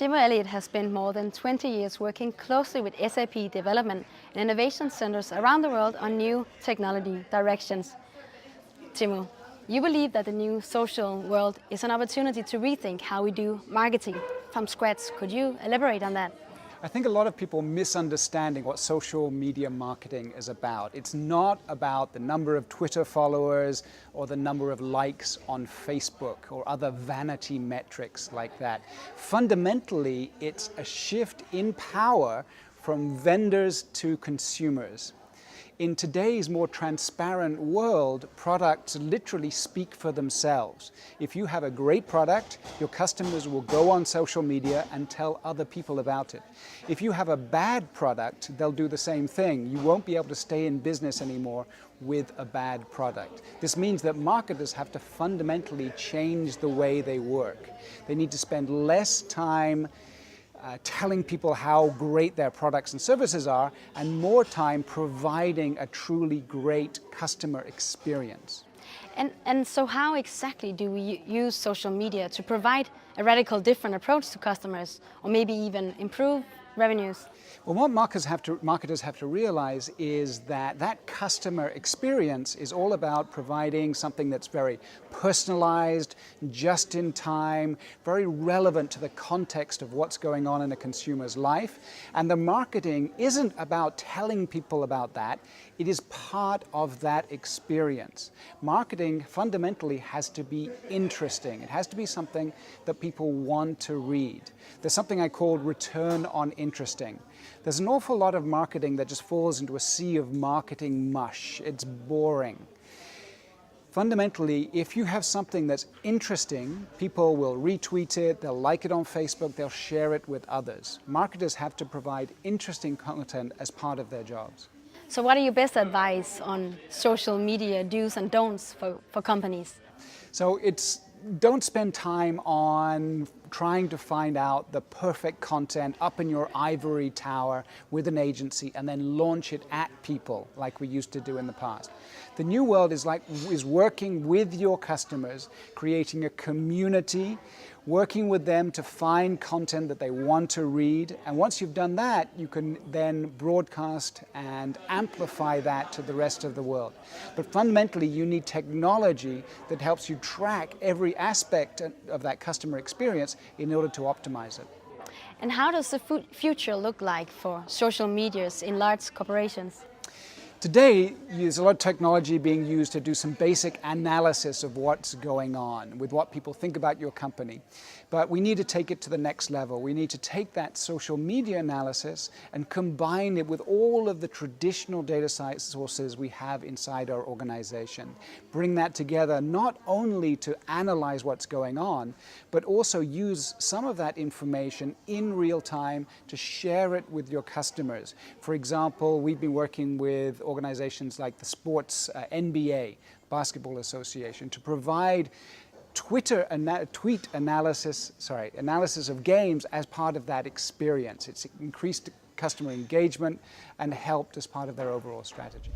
Timo Elliott has spent more than 20 years working closely with SAP development and innovation centers around the world on new technology directions. Timo, you believe that the new social world is an opportunity to rethink how we do marketing from scratch. Could you elaborate on that? I think a lot of people misunderstanding what social media marketing is about. It's not about the number of Twitter followers or the number of likes on Facebook or other vanity metrics like that. Fundamentally, it's a shift in power from vendors to consumers. In today's more transparent world, products literally speak for themselves. If you have a great product, your customers will go on social media and tell other people about it. If you have a bad product, they'll do the same thing. You won't be able to stay in business anymore with a bad product. This means that marketers have to fundamentally change the way they work. They need to spend less time telling people how great their products and services are, and more time providing a truly great customer experience. And so how exactly do we use social media to provide a radical different approach to customers, or maybe even improve revenues? Well, what marketers have to realize is that customer experience is all about providing something that's very personalized, just in time, very relevant to the context of what's going on in a consumer's life. And the marketing isn't about telling people about that. It is part of that experience. Marketing fundamentally has to be interesting. It has to be something that people want to read. There's something I call return on interesting. There's an awful lot of marketing that just falls into a sea of marketing mush. It's boring. Fundamentally, if you have something that's interesting, people will retweet it, they'll like it on Facebook, they'll share it with others. Marketers have to provide interesting content as part of their jobs. So what are your best advice on social media do's and don'ts for companies? So don't spend time on trying to find out the perfect content up in your ivory tower with an agency and then launch it at people like we used to do in the past. The new world is working with your customers, creating a community, working with them to find content that they want to read. And once you've done that, you can then broadcast and amplify that to the rest of the world. But fundamentally, you need technology that helps you track every aspect of that customer experience in order to optimize it. And how does the future look like for social medias in large corporations? Today, there's a lot of technology being used to do some basic analysis of what's going on, with what people think about your company. But we need to take it to the next level. We need to take that social media analysis and combine it with all of the traditional data science sources we have inside our organization. Bring that together not only to analyze what's going on, but also use some of that information in real time to share it with your customers. For example, we've been working with organizations like the sports NBA, Basketball Association, to provide tweet analysis of games as part of that experience. It's increased customer engagement and helped as part of their overall strategy.